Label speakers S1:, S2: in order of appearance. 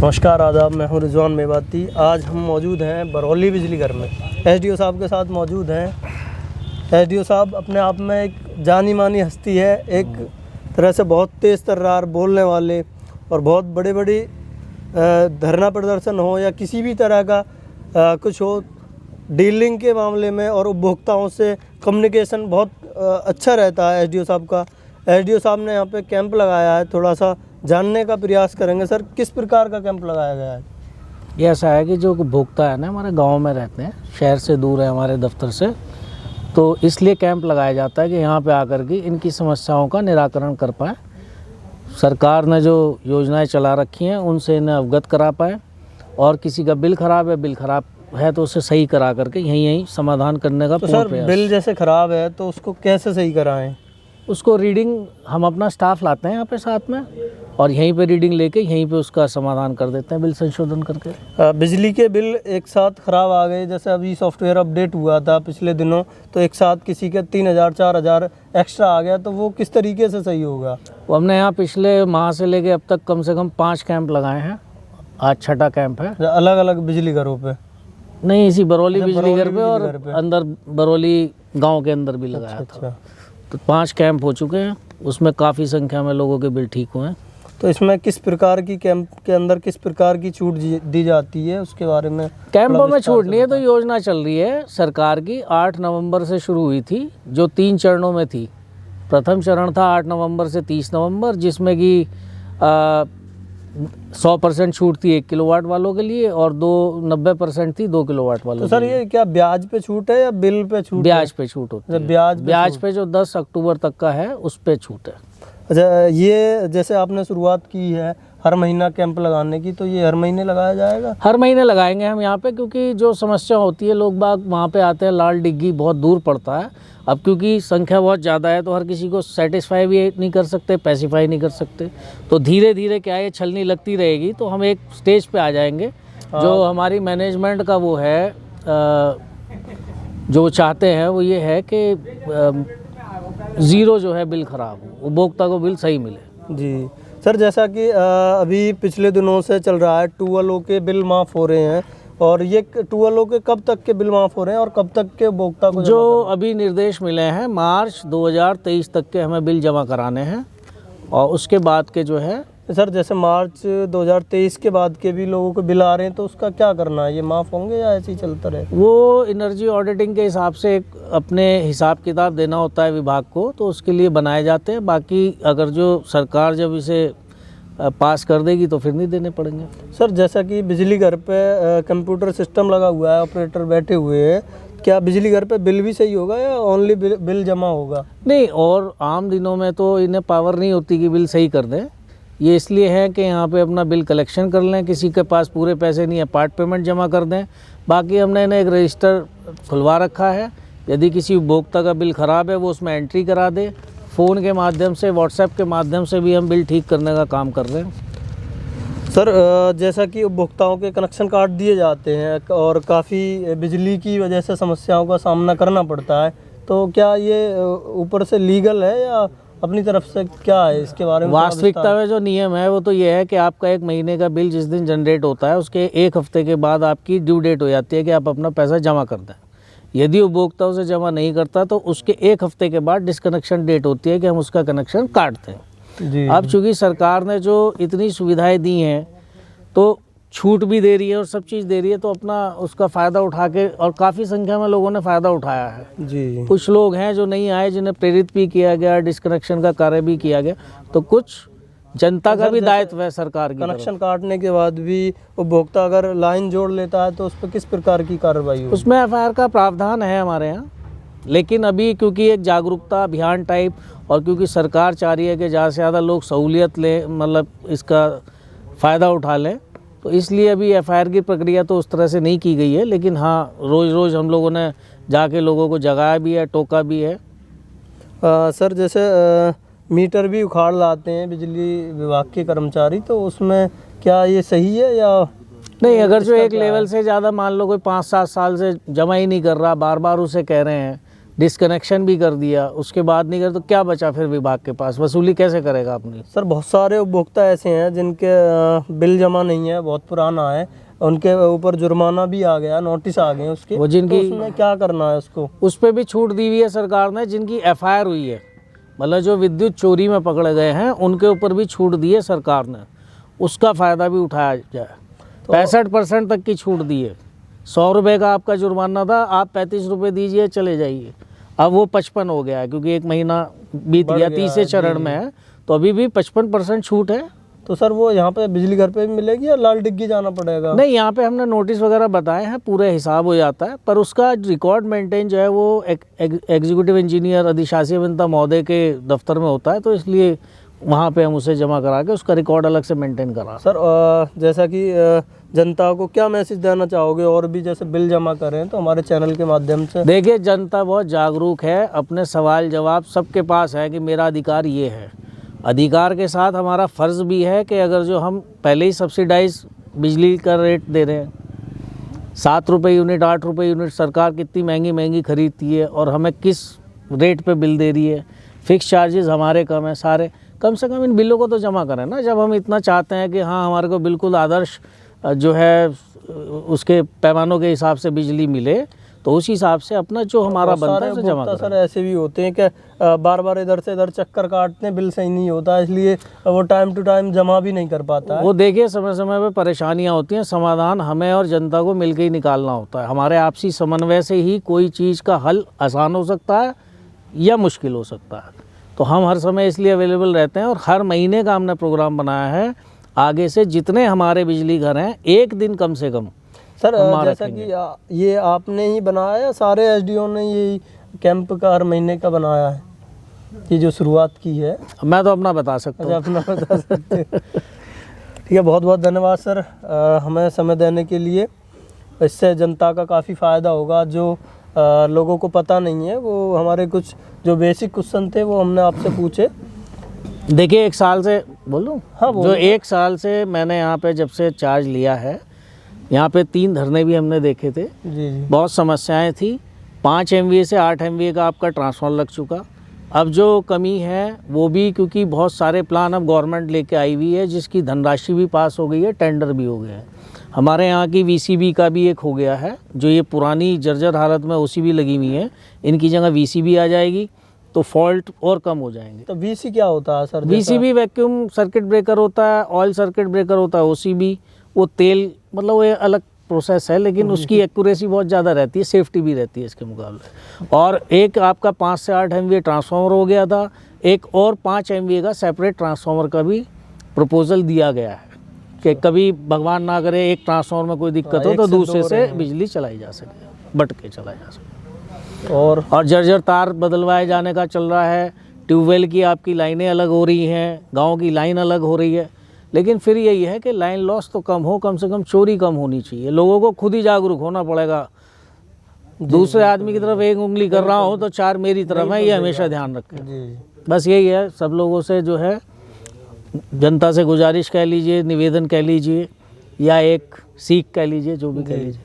S1: नमस्कार आदाब, मैं हूं रिजवान मेवाती। आज हम मौजूद हैं बरौली बिजली घर में। एसडीओ साहब के साथ मौजूद हैं। एसडीओ साहब अपने आप में एक जानी मानी हस्ती है, एक तरह से बहुत तेज़ तर्रार बोलने वाले और बहुत बड़े बड़ी धरना प्रदर्शन हो या किसी भी तरह का कुछ हो, डीलिंग के मामले में और उपभोक्ताओं से कम्युनिकेशन बहुत अच्छा रहता है एसडीओ साहब का। एसडीओ साहब ने यहाँ पे कैंप लगाया है, थोड़ा सा जानने का प्रयास करेंगे। सर, किस प्रकार का कैंप लगाया गया है?
S2: ये ऐसा है कि जो उपभोक्ता है ना, हमारे गांव में रहते हैं, शहर से दूर है हमारे दफ्तर से, तो इसलिए कैंप लगाया जाता है कि यहाँ पे आकर के इनकी समस्याओं का निराकरण कर पाएँ। सरकार ने जो योजनाएं चला रखी हैं उनसे इन्हें अवगत करा पाएँ, और किसी का बिल ख़राब है तो उसे सही करा करके यहीं समाधान करने का
S1: पूर्ण प्रयास। बिल जैसे ख़राब है तो उसको कैसे सही कराएं?
S2: उसको रीडिंग हम अपना स्टाफ लाते हैं यहाँ पे साथ में, और यहीं पे रीडिंग लेके यहीं पे उसका समाधान कर देते हैं, बिल संशोधन करके।
S1: बिजली के बिल एक साथ ख़राब आ गए, जैसे अभी सॉफ्टवेयर अपडेट हुआ था पिछले दिनों, तो एक साथ किसी के 3000 4000 एक्स्ट्रा आ गया, तो वो किस तरीके से सही होगा?
S2: वो हमने यहाँ पिछले माह से लेके अब तक कम से कम 5 कैंप लगाए हैं। आज 6ठा कैंप है।
S1: अलग अलग बिजली घरों पे?
S2: नहीं, इसी बरौली बिजली घर पे और अंदर बरौली गाँव के अंदर भी लगाया था। तो 5 कैंप हो चुके हैं, उसमें काफ़ी संख्या में लोगों के बिल ठीक हुए हैं।
S1: तो इसमें किस प्रकार की कैंप के अंदर किस प्रकार की छूट दी जाती है, उसके बारे में?
S2: कैंपों में छूट नहीं है, तो योजना चल रही है सरकार की। 8 नवंबर से शुरू हुई थी, जो 3 चरणों में थी। प्रथम चरण था 8 नवंबर से 30 नवंबर, जिसमें कि 100% छूट थी 1 किलोवाट वालों के लिए, और 90% थी 2 किलोवाट वालों।
S1: तो सर, ये क्या ब्याज पे छूट है या बिल पे छूट?
S2: ब्याज पे छूट होती है। ब्याज पे जो 10 अक्टूबर तक का है उस पे छूट है।
S1: अच्छा, ये जैसे आपने शुरुआत की है हर महीना कैंप लगाने की, तो ये हर महीने लगाया जाएगा?
S2: हर महीने लगाएंगे हम यहाँ पे, क्योंकि जो समस्या होती है, लोग बाग वहाँ पे आते हैं, लाल डिग्गी बहुत दूर पड़ता है। अब क्योंकि संख्या बहुत ज़्यादा है तो हर किसी को सेटिस्फाई भी नहीं कर सकते, पैसिफाई नहीं कर सकते, तो धीरे धीरे क्या ये छलनी लगती रहेगी। तो हम एक स्टेज पे आ जाएंगे, जो हमारी मैनेजमेंट का वो है, जो चाहते हैं वो ये है कि ज़ीरो जो है बिल ख़राब हो, उपभोक्ता को बिल सही मिले।
S1: जी सर, जैसा कि अभी पिछले दिनों से चल रहा है, ट्यूबवेलों के बिल माफ़ हो रहे हैं, और ये ट्यूबवेलों के कब तक के बिल माफ़ हो रहे हैं और कब तक के उपभोक्ता को?
S2: जो अभी निर्देश मिले हैं, मार्च 2023 तक के हमें बिल जमा कराने हैं, और उसके बाद के जो है।
S1: सर, जैसे मार्च 2023 के बाद के भी लोगों को बिल आ रहे हैं, तो उसका क्या करना है? ये माफ़ होंगे या ऐसे ही चलता रहे?
S2: वो एनर्जी ऑडिटिंग के हिसाब से अपने हिसाब किताब देना होता है विभाग को, तो उसके लिए बनाए जाते हैं। बाकी अगर जो सरकार जब इसे पास कर देगी तो फिर नहीं देने पड़ेंगे।
S1: सर, जैसा कि बिजली घर पे कंप्यूटर सिस्टम लगा हुआ है, ऑपरेटर बैठे हुए हैं, क्या बिजली घर पे बिल भी सही होगा या ओनली बिल जमा होगा?
S2: नहीं, और आम दिनों में तो इन्हें पावर नहीं होती कि बिल सही कर दें। ये इसलिए है कि यहाँ पे अपना बिल कलेक्शन कर लें, किसी के पास पूरे पैसे नहीं है, पार्ट पेमेंट जमा कर दें। बाकी हमने इन्हें एक रजिस्टर खुलवा रखा है, यदि किसी उपभोक्ता का बिल ख़राब है वो उसमें एंट्री करा दे। फ़ोन के माध्यम से, व्हाट्सएप के माध्यम से भी हम बिल ठीक करने का काम कर रहे हैं।
S1: सर, जैसा कि उपभोक्ताओं के कनेक्शन काट दिए जाते हैं और काफ़ी बिजली की वजह से समस्याओं का सामना करना पड़ता है, तो क्या ये ऊपर से लीगल है या अपनी तरफ से क्या है इसके बारे में?
S2: वास्तविकता में जो नियम है वो तो ये है कि आपका 1 महीने का बिल जिस दिन जनरेट होता है उसके 1 हफ्ते के बाद आपकी ड्यू डेट हो जाती है कि आप अपना पैसा जमा कर दें। यदि उपभोक्ता उसे जमा नहीं करता तो उसके 1 हफ्ते के बाद डिस्कनेक्शन डेट होती है कि हम उसका कनेक्शन काटते हैं। अब चूँकि सरकार ने जो इतनी सुविधाएं दी हैं, तो छूट भी दे रही है और सब चीज़ दे रही है, तो अपना उसका फ़ायदा उठा के, और काफ़ी संख्या में लोगों ने फ़ायदा उठाया है।
S1: जी, कुछ
S2: लोग हैं जो नहीं आए, जिन्हें प्रेरित भी किया गया, डिस्कनेक्शन का कार्य भी किया गया, तो कुछ जनता का भी दायित्व है सरकार की।
S1: कनेक्शन काटने के बाद भी उपभोक्ता अगर लाइन जोड़ लेता है तो उस पर किस प्रकार की कार्रवाई होगी?
S2: उसमें एफआईआर का प्रावधान है हमारे यहाँ, लेकिन अभी क्योंकि एक जागरूकता अभियान टाइप, और क्योंकि सरकार चाह रही है कि ज़्यादा से ज़्यादा लोग सहूलियत लें, मतलब इसका फ़ायदा उठा लें, तो इसलिए अभी एफआईआर की प्रक्रिया तो उस तरह से नहीं की गई है। लेकिन हाँ, रोज़ रोज़ हम लोगों ने जाके लोगों को जगाया भी है, टोका भी है।
S1: सर, जैसे मीटर भी उखाड़ लाते हैं बिजली विभाग के कर्मचारी, तो उसमें क्या ये सही है या
S2: नहीं? अगर जो एक लेवल से ज़्यादा, मान लो कोई 5-7 साल से जमा ही नहीं कर रहा, बार बार उसे कह रहे हैं, डिस्कनेक्शन भी कर दिया, उसके बाद नहीं कर तो क्या बचा फिर विभाग के पास? वसूली कैसे करेगा अपनी?
S1: सर बहुत सारे उपभोक्ता ऐसे हैं जिनके बिल जमा नहीं है, बहुत पुराना है, उनके ऊपर जुर्माना भी आ गया, नोटिस आ गए उसके,
S2: वो जिनकी
S1: तो उसमें क्या करना है उसको?
S2: उस पर भी छूट दी हुई है सरकार ने, जिनकी एफआईआर हुई है, मतलब जो विद्युत चोरी में पकड़े गए हैं उनके ऊपर भी छूट दी है सरकार ने, उसका फ़ायदा भी उठाया जाए। 65% तक की छूट दी है। 100 रुपये का आपका जुर्माना था, आप 35 रुपये दीजिए चले जाइए, अब वो 55 हो गया है क्योंकि एक महीना बीत गया, तीसरे चरण में है, तो अभी भी 55% छूट है।
S1: तो सर वो यहाँ पे बिजली घर पे भी मिलेगी या लाल डिग्गी जाना पड़ेगा?
S2: नहीं, यहाँ पे हमने नोटिस वगैरह बताए हैं, पूरे हिसाब हो जाता है, पर उसका रिकॉर्ड मेंटेन जो है वो एग्जीक्यूटिव इंजीनियर अधिशासी अभियंता महोदय के दफ्तर में होता है, तो इसलिए वहाँ पे हम उसे जमा करा के उसका रिकॉर्ड अलग से मेंटेन करा।
S1: सर जैसा कि जनता को क्या मैसेज देना चाहोगे, और भी जैसे बिल जमा करें तो हमारे चैनल के माध्यम से?
S2: देखिए, जनता बहुत जागरूक है, अपने सवाल जवाब सबके पास है कि मेरा अधिकार ये है। अधिकार के साथ हमारा फ़र्ज़ भी है कि अगर जो हम पहले ही सब्सिडाइज बिजली का रेट दे रहे हैं, 7 रुपये यूनिट, 8 रुपये यूनिट, सरकार कितनी महंगी महंगी खरीदती है और हमें किस रेट पे बिल दे रही है, फिक्स चार्जेस हमारे कम है सारे, कम से कम इन बिलों को तो जमा करें ना। जब हम इतना चाहते हैं कि हाँ हमारे को बिल्कुल आदर्श जो है उसके पैमानों के हिसाब से बिजली मिले, तो उस हिसाब से अपना जो हमारा बनता है उसे जमा करें।
S1: सर ऐसे भी होते हैं कि बार बार इधर से इधर चक्कर काटते हैं, बिल सही नहीं होता, इसलिए वो टाइम टू टाइम जमा भी नहीं कर पाता है।
S2: वो देखिए, समय समय पे परेशानियां होती हैं, समाधान हमें और जनता को मिलकर ही निकालना होता है। हमारे आपसी समन्वय से ही कोई चीज़ का हल आसान हो सकता है या मुश्किल हो सकता है। तो हम हर समय इसलिए अवेलेबल रहते हैं और हर महीने का हमने प्रोग्राम बनाया है, आगे से जितने हमारे बिजली घर हैं एक दिन कम से कम
S1: सर जैसा कि ये आपने ही बनाया या सारे एसडीओ ने ये कैंप का हर महीने का बनाया है, ये जो शुरुआत की है?
S2: मैं तो अपना बता सकता हूँ।
S1: अपना बता सकते हैं। ठीक है, बहुत बहुत धन्यवाद सर हमें समय देने के लिए। इससे जनता का काफ़ी फ़ायदा होगा, जो लोगों को पता नहीं है, वो हमारे कुछ जो बेसिक क्वेश्चन थे वो हमने आपसे पूछे।
S2: देखिए, 1 साल से बोलूँ,
S1: हाँ
S2: जो 1 साल से मैंने यहाँ पे जब से चार्ज लिया है, यहाँ पे 3 धरने भी हमने देखे थे,
S1: जी।
S2: बहुत समस्याएं थी। 5 MVA से 8 MVA का आपका ट्रांसफार्मर लग चुका। अब जो कमी है वो भी क्योंकि बहुत सारे प्लान अब गवर्नमेंट लेके आई हुई है, जिसकी धनराशि भी पास हो गई है, टेंडर भी हो गया है। हमारे यहाँ की VCB का भी एक हो गया है, जो ये पुरानी जर्जर हालत में OCB लगी हुई है, इनकी जगह VCB आ जाएगी, तो फॉल्ट और कम हो जाएंगे।
S1: तो VC क्या होता है sir?
S2: VCB vacuum circuit breaker होता है, ऑयल सर्किट ब्रेकर होता है OCB, वो तेल, मतलब वो अलग प्रोसेस है, लेकिन उसकी एक्यूरेसी बहुत ज़्यादा रहती है, सेफ्टी भी रहती है इसके मुकाबले। और एक आपका 5 से 8 MVA ट्रांसफार्मर हो गया था, एक और 5 MVA का सेपरेट ट्रांसफार्मर का भी प्रपोजल दिया गया है कि कभी भगवान ना करे एक ट्रांसफार्मर में कोई दिक्कत हो तो दूसरे से बिजली चलाई जा सके, बट के चलाई जा सके। और जर्जर तार बदलवाए जाने का चल रहा है, ट्यूबवेल की आपकी लाइनें अलग हो रही हैं, गाँव की लाइन अलग हो रही है, लेकिन फिर यही है कि लाइन लॉस तो कम हो, कम से कम चोरी कम होनी चाहिए। लोगों को खुद ही जागरूक होना पड़ेगा। दूसरे आदमी की तरफ एक उंगली कर रहा हो तो 4 मेरी तरफ है, ये हमेशा ध्यान रखें। बस यही है, सब लोगों से जो है जनता से गुजारिश कह लीजिए, निवेदन कह लीजिए, या एक सीख कह लीजिए, जो भी कह लीजिए।